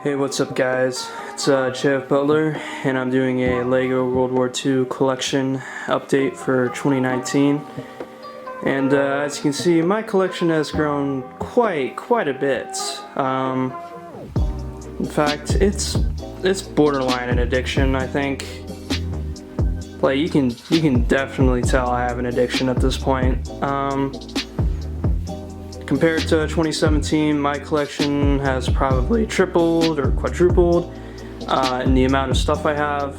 Hey, what's up guys? It's Jeff Butler, and I'm doing a Lego World War II Collection update for 2019. And as you can see, my collection has grown quite a bit. In fact, it's borderline an addiction, I think. Like, you can definitely tell I have an addiction at this point. Compared to 2017, my collection has probably tripled or quadrupled in the amount of stuff I have.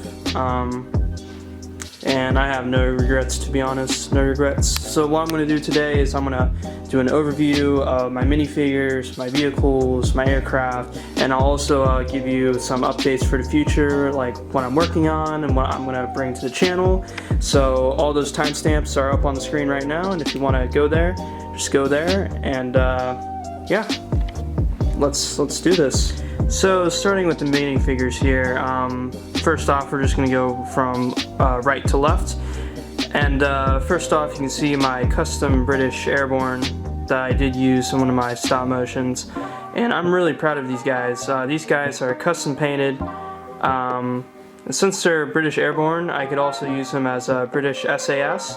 And I have no regrets, to be honest, no regrets. So what I'm going to do today is I'm going to do an overview of my minifigures, my vehicles, my aircraft, and I'll also give you some updates for the future, like what I'm working on and what I'm going to bring to the channel. So all those timestamps are up on the screen right now, and if you want to go there, just go there, and yeah, let's do this. So starting with the minifigures here, first off we're just going to go from right to left, and first off you can see my custom British Airborne that I did use in one of my stop motions, and I'm really proud of these guys. These guys are custom painted, and since they're British Airborne I could also use them as a British SAS.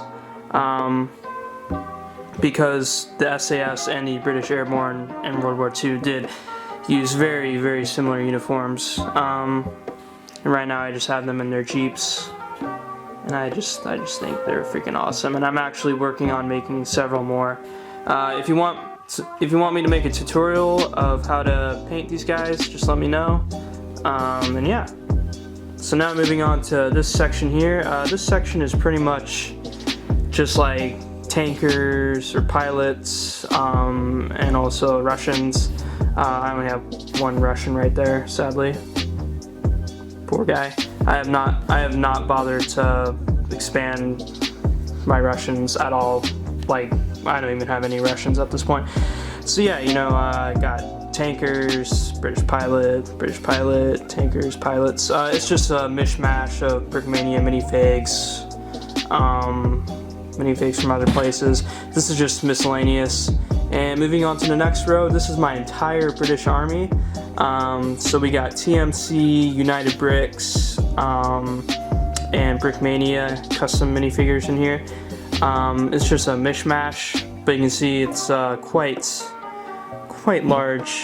Because the SAS and the British Airborne in World War II did use very similar uniforms. And right now I just have them in their Jeeps, and I just think they're freaking awesome. And I'm actually working on making several more. If you want me to make a tutorial of how to paint these guys, just let me know. And yeah. So now moving on to this section here. This section is pretty much just like tankers or pilots, and also Russians. I only have one Russian right there, sadly. Poor guy. I have not bothered to expand my Russians at all. Like, I don't even have any Russians at this point. So yeah, you know, I got tankers, British pilot, tankers, pilots. It's just a mishmash of Brickmania minifigs. Minifigs from other places. This is just miscellaneous. And moving on to the next row, this is my entire British Army. So we got TMC, United Bricks, and Brickmania custom minifigures in here. It's just a mishmash, but you can see it's quite large.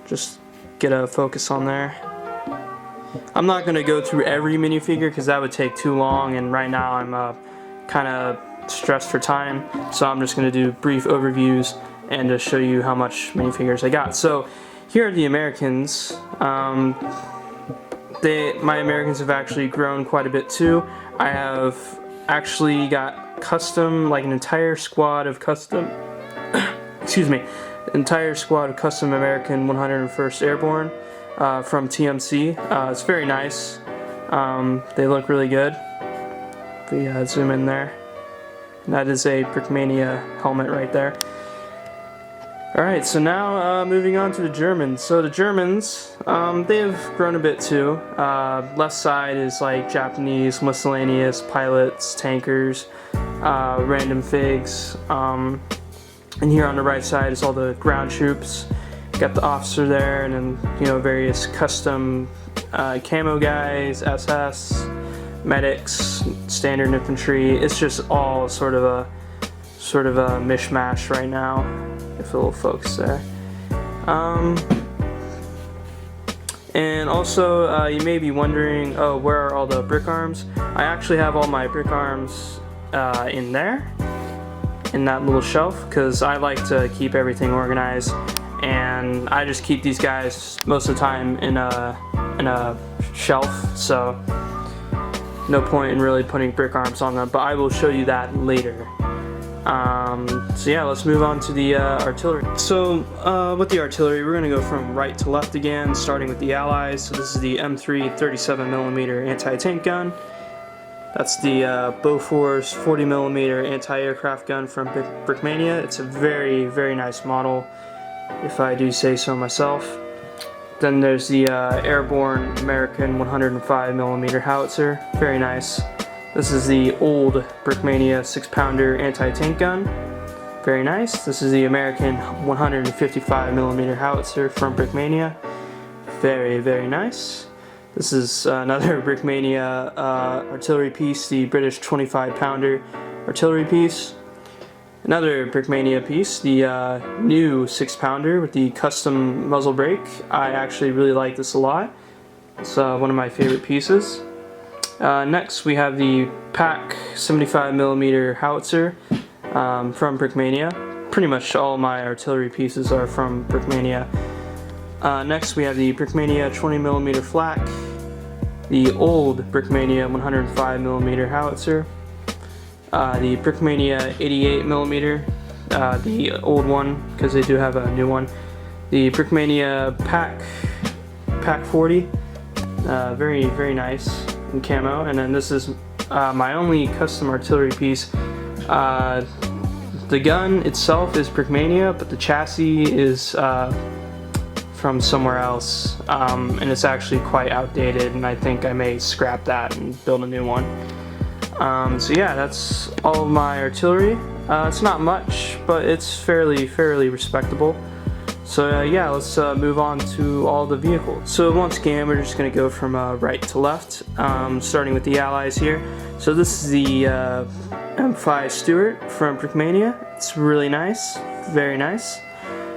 Just get a focus on there. I'm not going to go through every minifigure because that would take too long, and right now I'm kind of stressed for time, so I'm just going to do brief overviews and just show you how much minifigures I got. So here are the Americans. My Americans have actually grown quite a bit too. I have actually got custom, like an entire squad of custom excuse me, entire squad of custom American 101st Airborne from TMC. It's very nice. They look really good. If we zoom in there, and that is a Brickmania helmet right there. Alright, so now moving on to the Germans. So the Germans, they've grown a bit too. Left side is like Japanese, miscellaneous, pilots, tankers, random figs. And here on the right side is all the ground troops. Got the officer there, and then, you know, various custom camo guys, SS, medics, standard infantry. It's just all sort of a mishmash right now. If a little focus there. And also, you may be wondering, oh, where are all the brick arms? I actually have all my brick arms in there, in that little shelf, because I like to keep everything organized. And I just keep these guys most of the time in a shelf, so no point in really putting brick arms on them, but I will show you that later. So yeah, let's move on to the artillery. So with the artillery, we're going to go from right to left again, starting with the Allies. So this is the M3 37mm anti-tank gun. That's the Bofors 40mm anti-aircraft gun from Brickmania. It's a very nice model, if I do say so myself. Then there's the Airborne American 105mm howitzer. Very nice. This is the old Brickmania 6-pounder anti-tank gun. Very nice. This is the American 155mm howitzer from Brickmania. Very, very nice. This is another Brickmania artillery piece, the British 25-pounder artillery piece. Another Brickmania piece, the new 6-pounder with the custom muzzle brake. I actually really like this a lot. It's one of my favorite pieces. Next we have the PAC 75mm howitzer from Brickmania. Pretty much all my artillery pieces are from Brickmania. Next we have the Brickmania 20mm flak, the old Brickmania 105mm howitzer, the Brickmania 88mm, the old one because they do have a new one, the Brickmania PAC 40, very, very nice in camo. And then this is my only custom artillery piece. The gun itself is Brickmania, but the chassis is from somewhere else, and it's actually quite outdated, and I think I may scrap that and build a new one. So yeah, that's all of my artillery. It's not much, but it's fairly respectable. So yeah, let's move on to all the vehicles. So once again, we're just going to go from right to left, starting with the Allies here. So this is the M5 Stuart from Brickmania. It's really nice, very nice.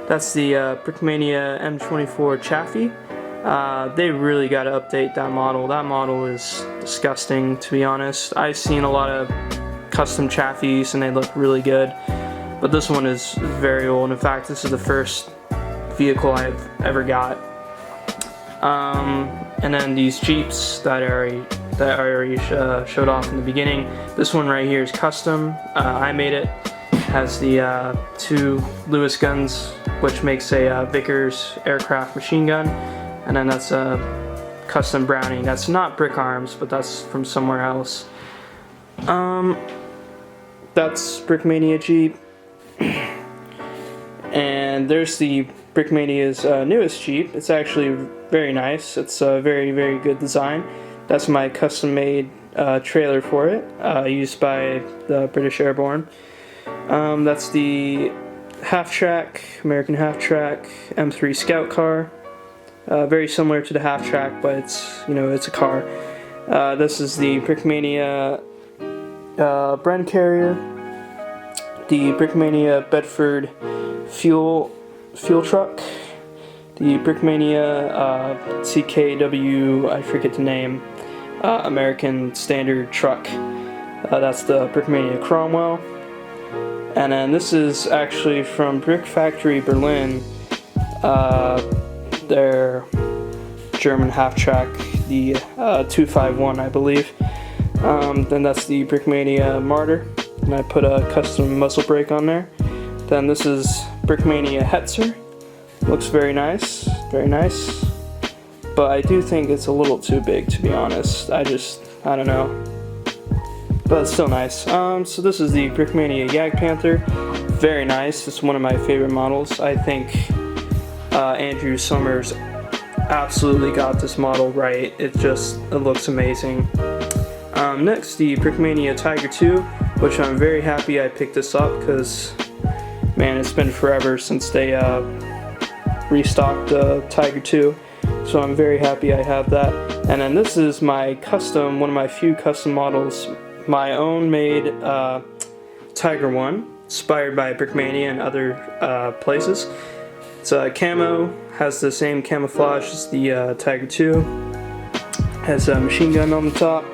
That's the Brickmania M24 Chaffee. They really got to update that model. That model is disgusting, to be honest. I've seen a lot of custom Chafees and they look really good, but this one is very old. In fact, this is the first vehicle I've ever got. And then these Jeeps that I already showed off in the beginning. This one right here is custom. I made it. Has the two Lewis guns, which makes a Vickers aircraft machine gun, and then that's a custom Browning. That's not Brick Arms, but that's from somewhere else. That's Brickmania Jeep, and there's the Brickmania's newest Jeep. It's actually very nice. It's a very, very good design. That's my custom-made trailer for it, used by the British Airborne. That's the half-track, American half-track M3 Scout car. Very similar to the half-track, but it's, you know, it's a car. This is the Brickmania Bren carrier, the Brickmania Bedford fuel truck, the Brickmania CKW, I forget the name, American Standard truck. That's the Brickmania Cromwell. And then this is actually from Brick Factory Berlin, their German half-track, the 251, I believe. Then that's the Brickmania Martyr, and I put a custom muzzle brake on there. Then this is Brickmania Hetzer. Looks very nice, but I do think it's a little too big, to be honest. I don't know. But it's still nice. So this is the Brickmania Jagdpanther. Very nice. It's one of my favorite models. I think Andrew Summers absolutely got this model right. It looks amazing. Next, the Brickmania Tiger 2, which I'm very happy I picked this up because, man, it's been forever since they restocked Tiger 2. So I'm very happy I have that. And then this is my custom, one of my few custom models, my own made Tiger 1, inspired by Brickmania and other places. It's camo, has the same camouflage as the Tiger 2, has a machine gun on the top,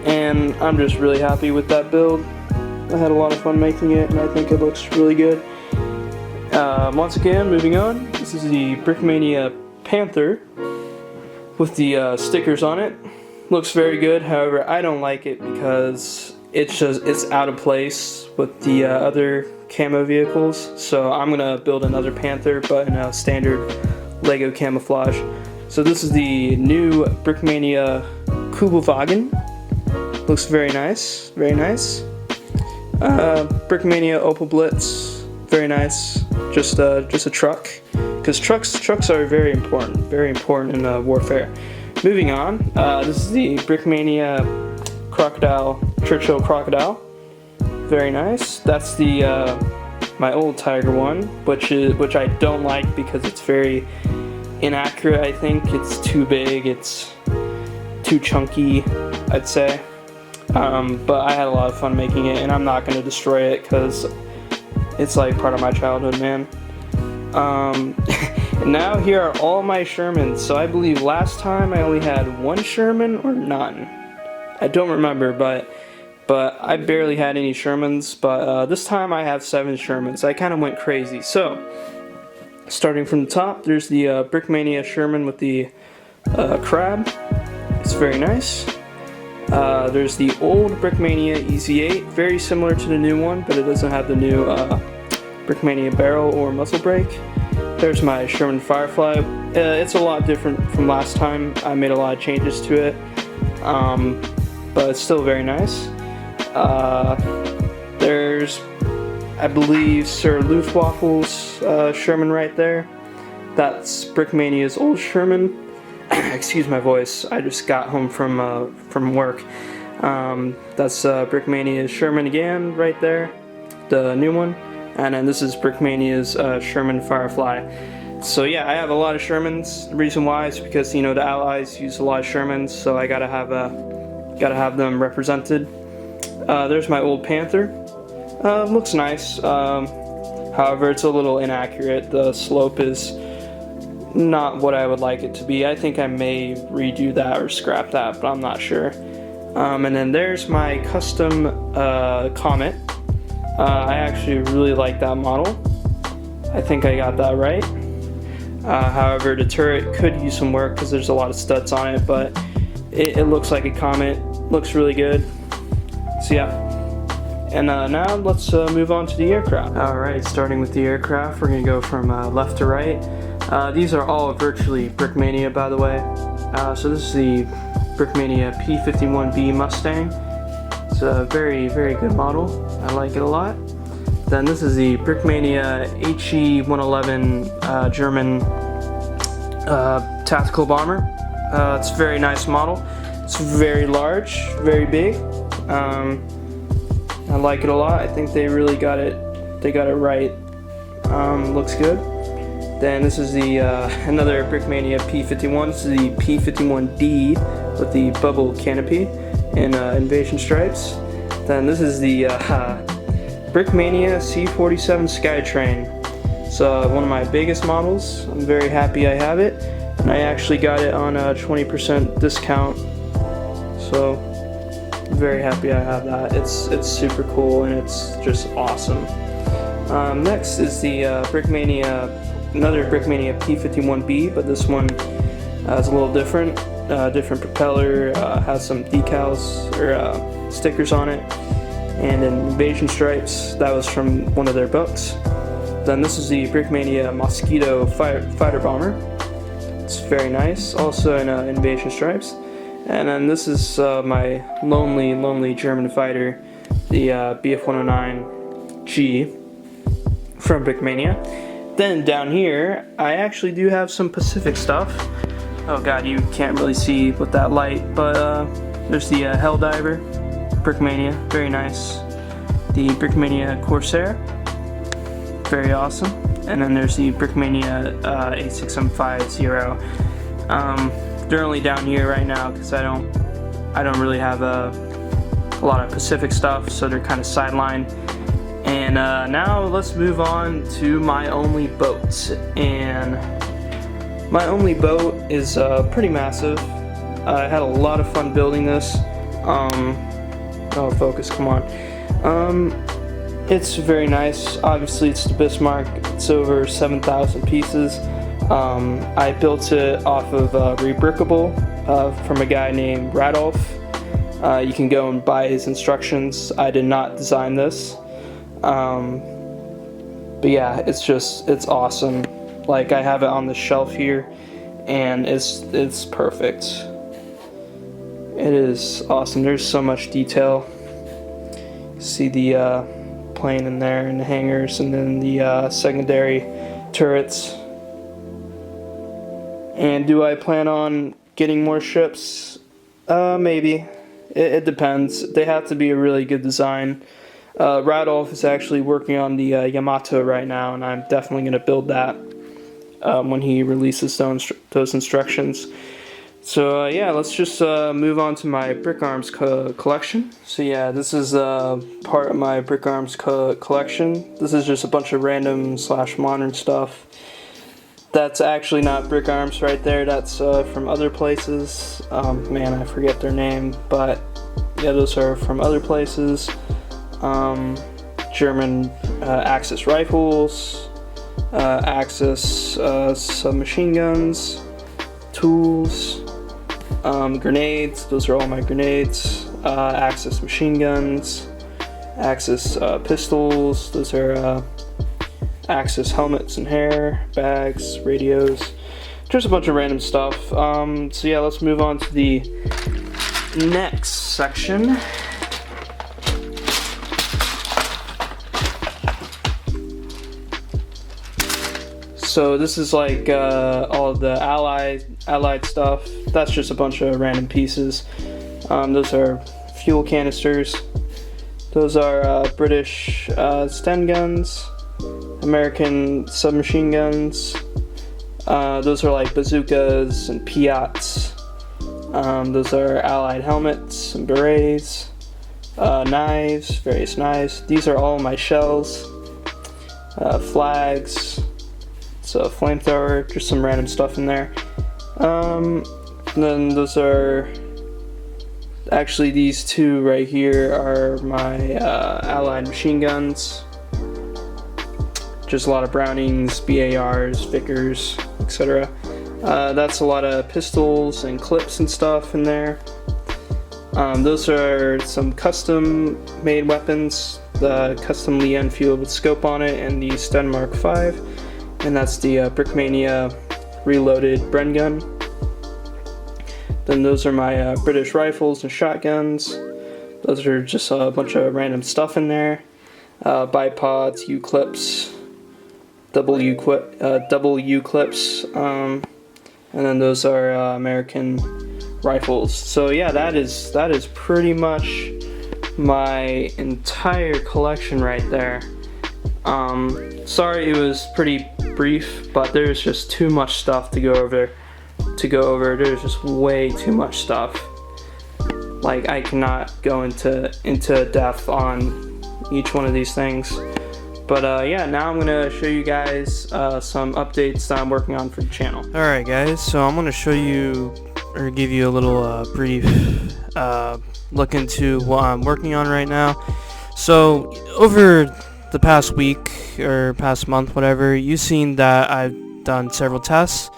and I'm just really happy with that build. I had a lot of fun making it, and I think it looks really good. Once again, moving on, this is the Brickmania Panther with the stickers on it. Looks very good, however, I don't like it because it's out of place with the other camo vehicles. So I'm gonna build another Panther, but in a standard Lego camouflage. So this is the new Brickmania Kubelwagen. Looks very nice, very nice. Brickmania Opel Blitz, very nice. Just a truck, because trucks are very important in warfare. Moving on, this is the Brickmania Churchill Crocodile. Very nice. That's the my old Tiger one, which I don't like because it's very inaccurate. I think it's too big, it's too chunky, I'd say. But I had a lot of fun making it, and I'm not going to destroy it because it's like part of my childhood, man. And now here are all my Shermans. So I believe last time I only had one Sherman or none. I don't remember, but I barely had any Shermans. But this time I have 7 Shermans. I kind of went crazy. So starting from the top, there's the Brickmania Sherman with the crab. It's very nice. There's the old Brickmania EZ8, very similar to the new one, but it doesn't have the new Brickmania barrel or muzzle brake. There's my Sherman Firefly. It's a lot different from last time. I made a lot of changes to it, but it's still very nice. There's, I believe, Sir Luftwaffle's Sherman right there. That's Brickmania's old Sherman. Excuse my voice, I just got home from work. That's Brickmania's Sherman again, right there, the new one. And then this is Brickmania's Sherman Firefly. So yeah, I have a lot of Shermans. The reason why is because, you know, the Allies use a lot of Shermans, so I gotta have them represented. There's my old Panther. Looks nice. However, it's a little inaccurate. The slope is not what I would like it to be. I think I may redo that or scrap that, but I'm not sure. And then there's my custom Comet. I actually really like that model. I think I got that right. However, the turret could use some work because there's a lot of studs on it, but it looks like a Comet. Looks really good. So yeah. And now let's move on to the aircraft. Alright, starting with the aircraft, we're going to go from left to right. These are all virtually Brickmania, by the way. So this is the Brickmania P51B Mustang. It's a very, very good model. I like it a lot. Then this is the Brickmania HE111 German tactical bomber. It's a very nice model. It's very large, very big. I like it a lot. I think they really got it. They got it right. Looks good. Then this is the another Brickmania P51. This is the P51D with the bubble canopy and invasion stripes. Then this is the Brickmania C47 Skytrain. It's one of my biggest models. I'm very happy I have it, and I actually got it on a 20% discount. So I'm very happy I have that. It's super cool and it's just awesome. Next is the another Brickmania P51B, but this one is a little different. Different propeller, has some decals or stickers on it, and invasion stripes. That was from one of their books. Then this is the Brickmania Mosquito fighter bomber. It's very nice, also in invasion stripes. And then this is my lonely German fighter, the BF-109G from Brickmania. Then down here, I actually do have some Pacific stuff. Oh god, you can't really see with that light, but there's the Helldiver, Brickmania, very nice. The Brickmania Corsair, very awesome. And then there's the Brickmania A6M50. They're only down here right now because I don't really have a lot of Pacific stuff, so they're kind of sidelined. And now let's move on to my only boat. And my only boat is pretty massive. I had a lot of fun building this. Oh, focus, come on. It's very nice. Obviously, it's the Bismarck. It's over 7,000 pieces. I built it off of Rebrickable from a guy named Radolf. You can go and buy his instructions. I did not design this. But yeah, it's awesome. Like, I have it on the shelf here, and it's perfect. It is awesome. There's so much detail. You see the plane in there, and the hangars, and then the secondary turrets. And do I plan on getting more ships? Maybe. It depends. They have to be a really good design. Radolf is actually working on the Yamato right now, and I'm definitely going to build that when he releases those instructions. So yeah, let's just move on to my Brick Arms collection. So yeah, this is part of my Brick Arms collection. This is just a bunch of random / modern stuff. That's actually not Brick Arms right there. That's from other places. Man, I forget their name, but yeah, those are from other places. German Axis rifles, Axis submachine guns, tools, grenades. Those are all my grenades. Axis machine guns, Axis pistols. Those are Axis helmets and hair, bags, radios. Just a bunch of random stuff. So yeah, let's move on to the next section. So this is like all of the allied stuff. That's just a bunch of random pieces. Those are fuel canisters. Those are British Sten guns, American submachine guns. Those are like bazookas and Piats. Those are Allied helmets and berets. Knives, various knives. These are all my shells. Flags. So a flamethrower, just some random stuff in there. Then those are actually these two right here are my Allied machine guns. Just a lot of Brownings, BARs, Vickers, etc. That's a lot of pistols and clips and stuff in there. Those are some custom made weapons. The custom Lee Enfield with scope on it and the Sten Mark V. And that's the Brickmania reloaded Bren gun. Then those are my British rifles and shotguns. Those are just a bunch of random stuff in there. Bipods, U-clips, double U-clips, and then those are American rifles. So yeah, that is pretty much my entire collection right there. Sorry it was pretty brief, but there's just too much stuff to go over. There's just way too much stuff. Like, I cannot go into depth on each one of these things. But yeah, now I'm gonna show you guys some updates that I'm working on for the channel. Alright guys, so I'm gonna show you or give you a little brief look into what I'm working on right now. So over the past week or past month, whatever, you've seen that I've done several tests.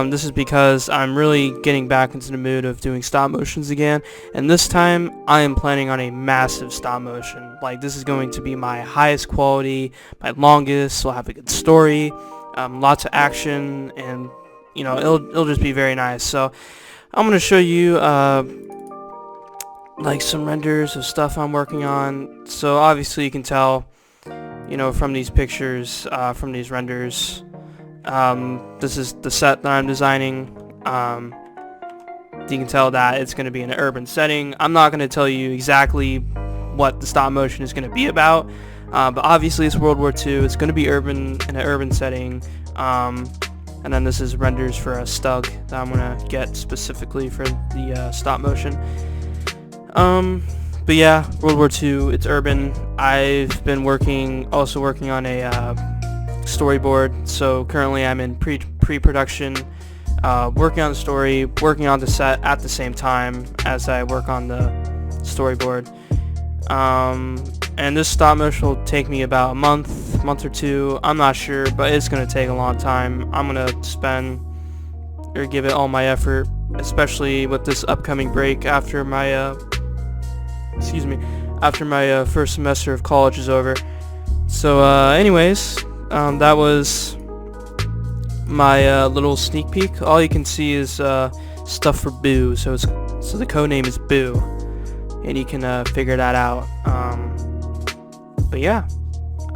This is because I'm really getting back into the mood of doing stop motions again, and this time I am planning on a massive stop motion. Like, this is going to be my highest quality, my longest. Will have a good story, lots of action, and you know, it'll just be very nice. So I'm gonna show you like some renders of stuff I'm working on. So obviously you can tell, you know, from these pictures, from these renders, this is the set that I'm designing. You can tell that it's going to be in an urban setting. I'm not going to tell you exactly what the stop motion is going to be about, but obviously it's World War II. It's going to be urban, in an urban setting. And then this is renders for a stug that I'm going to get specifically for the stop motion. But yeah, World War II, it's urban. I've been also working on a storyboard. So currently I'm in pre-production, working on the story, working on the set at the same time as I work on the storyboard. And this stop motion will take me about a month or two. I'm not sure, but it's going to take a long time. I'm going to spend or give it all my effort, especially with this upcoming break after my first semester of college is over. So anyways, that was my little sneak peek. All you can see is stuff for Boo, so the code name is Boo, and you can figure that out. But yeah,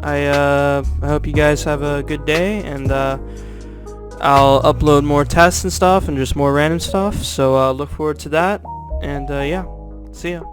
I hope you guys have a good day, and I'll upload more tests and stuff and just more random stuff, so look forward to that, and yeah, see ya.